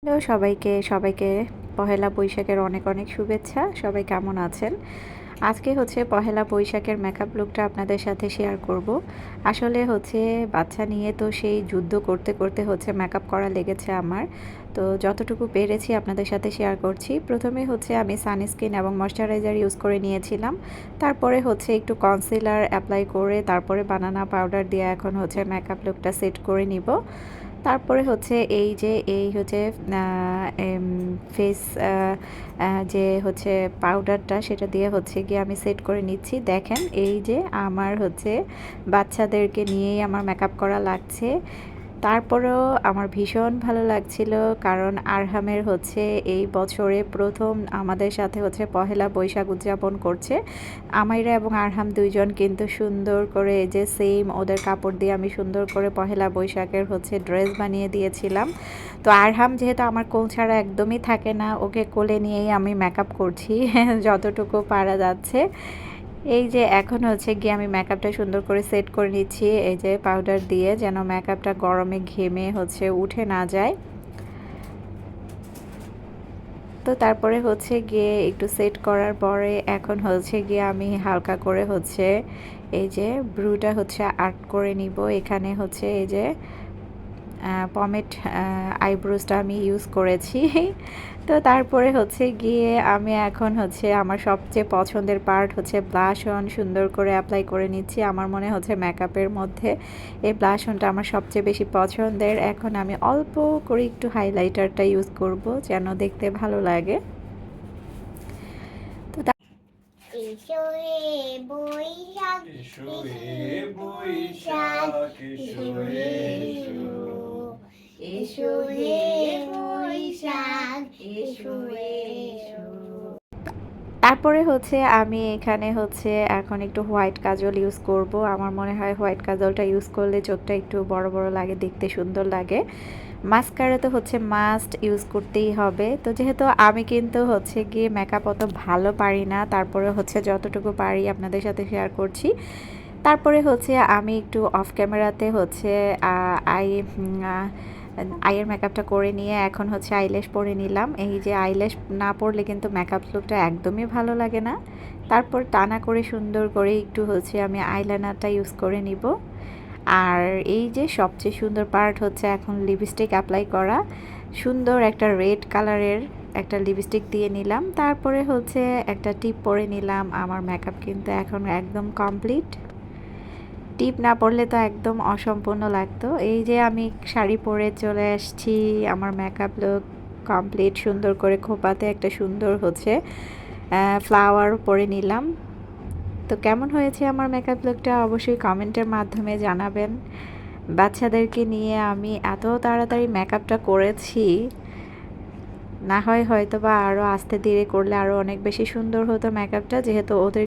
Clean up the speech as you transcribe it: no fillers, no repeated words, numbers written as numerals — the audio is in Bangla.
হ্যালো সবাইকে সবাইকে পহেলা বৈশাখের অনেক অনেক শুভেচ্ছা। সবাই কেমন আছেন? আজকে হচ্ছে পহেলা বৈশাখের মেকআপ লুকটা আপনাদের সাথে শেয়ার করব। আসলে হচ্ছে বাচ্চা নিয়ে তো সেই যুদ্ধ করতে করতে হচ্ছে মেকআপ করা লেগেছে আমার। তো যতটুকু পেরেছি আপনাদের সাথে শেয়ার করছি। প্রথমে হচ্ছে আমি সানস্ক্রিন এবং ময়শ্চারাইজার ইউজ করে নিয়েছিলাম। তারপরে হচ্ছে একটু কনসিলার অ্যাপ্লাই করে তারপরে বানানা পাউডার দিয়ে এখন হচ্ছে মেকআপ লুকটা সেট করে নিব। তারপরে হচ্ছে এই হচ্ছে ফেস যে হচ্ছে পাউডারটা সেটা দিয়ে হচ্ছে গিয়ে আমি সেট করে নিচ্ছি। দেখেন এই যে আমার হচ্ছে বাচ্চাদেরকে নিয়েই আমার মেকআপ করা লাগছে। তারপরেও আমার ভীষণ ভালো লাগছিল, কারণ আরহামের হচ্ছে এই বছরে প্রথম আমাদের সাথে হচ্ছে পহেলা বৈশাখ উদযাপন করছে। আমাইরা এবং আরহাম দুইজন কিন্তু সুন্দর করে এই যে সেম ওদের কাপড় দিয়ে আমি সুন্দর করে পহেলা বৈশাখের হচ্ছে ড্রেস বানিয়ে দিয়েছিলাম। তো আরহাম যেহেতু আমার কোল ছাড়া একদমই থাকে না, ওকে কোলে নিয়েই আমি মেকআপ করছি যতটুকু পারা যাচ্ছে। এই যে এখন হচ্ছে গিয়ে আমি মেকআপটা সুন্দর করে সেট করে নিচ্ছি এই যে পাউডার দিয়ে, যেন মেকআপটা গরমে ঘেমে হচ্ছে উঠে না যায়। তো তারপরে হচ্ছে গিয়ে একটু সেট করার পরে এখন হচ্ছে গিয়ে আমি হালকা করে হচ্ছে এই যে ব্রুটা হচ্ছে আর্ট করে নিব। এখানে হচ্ছে এই যে পমেড আইব্রোসটা আমি ইউজ করেছি। তো তারপরে হচ্ছে গিয়ে আমি এখন হচ্ছে আমার সবচেয়ে পছন্দের পার্ট হচ্ছে ব্লাশ অন সুন্দর করে অ্যাপ্লাই করে নিচ্ছি। আমার মনে হচ্ছে মেকআপের মধ্যে এই ব্লাশ অনটা আমার সবচেয়ে বেশি পছন্দের। এখন আমি অল্প করে একটু হাইলাইটারটা ইউজ করব যেন দেখতে ভালো লাগে। তো এসো হে বৈশাখ এসো হে বৈশাখ এসো হে এসো হে বৈশাখ এসো এসো। তারপরে হচ্ছে আমি এখানে হচ্ছে এখন একটু হোয়াইট কাজল ইউজ করব। আমার মনে হয় হোয়াইট কাজলটা ইউজ করলে চোখটা একটু বড় বড় লাগে, দেখতে সুন্দর লাগে। মাস্কারা তো হচ্ছে মাস্ট ইউজ করতেই হবে। তো যেহেতু আমি কিন্তু হচ্ছে গিয়ে মেকআপ অত ভালো পারি না, তারপরে হচ্ছে যতটুকু পারি আপনাদের সাথে শেয়ার করছি। তারপরে হচ্ছে আমি একটু অফ ক্যামেরাতে হচ্ছে আই আইয়ের মেকআপটা করে নিয়ে এখন হচ্ছে আইল্যাশ পরে নিলাম। এই যে আইল্যাশ না পরলে কিন্তু মেকআপ লুকটা একদমই ভালো লাগে না। তারপর টানা করে সুন্দর করে একটু হচ্ছে আমি আইলাইনারটা ইউজ করে নিব। আর এই যে সবচেয়ে সুন্দর পার্ট হচ্ছে এখন লিপস্টিক অ্যাপ্লাই করা। সুন্দর একটা রেড কালারের একটা লিপস্টিক দিয়ে নিলাম, তারপরে হচ্ছে একটা টিপ পরে নিলাম। আমার মেকআপ কিন্তু এখন একদম কমপ্লিট। টিপ না পরলে তো একদম অসম্পূর্ণ লাগতো। এই যে আমি শাড়ি পরে চলে আসছি, আমার মেকআপ লুক কমপ্লিট। সুন্দর করে খোপাতে একটা সুন্দর হচ্ছে ফ্লাওয়ার পরে নিলাম। তো কেমন হয়েছে আমার মেকআপ লুকটা অবশ্যই কমেন্টের মাধ্যমে জানাবেন। বাচ্চাদেরকে নিয়ে আমি এত তাড়াতাড়ি মেকআপটা করেছি, না হয় হয়তো বা আরও আস্তে ধীরে করলে আরও অনেক বেশি সুন্দর হতো মেকআপটা, যেহেতু ওদের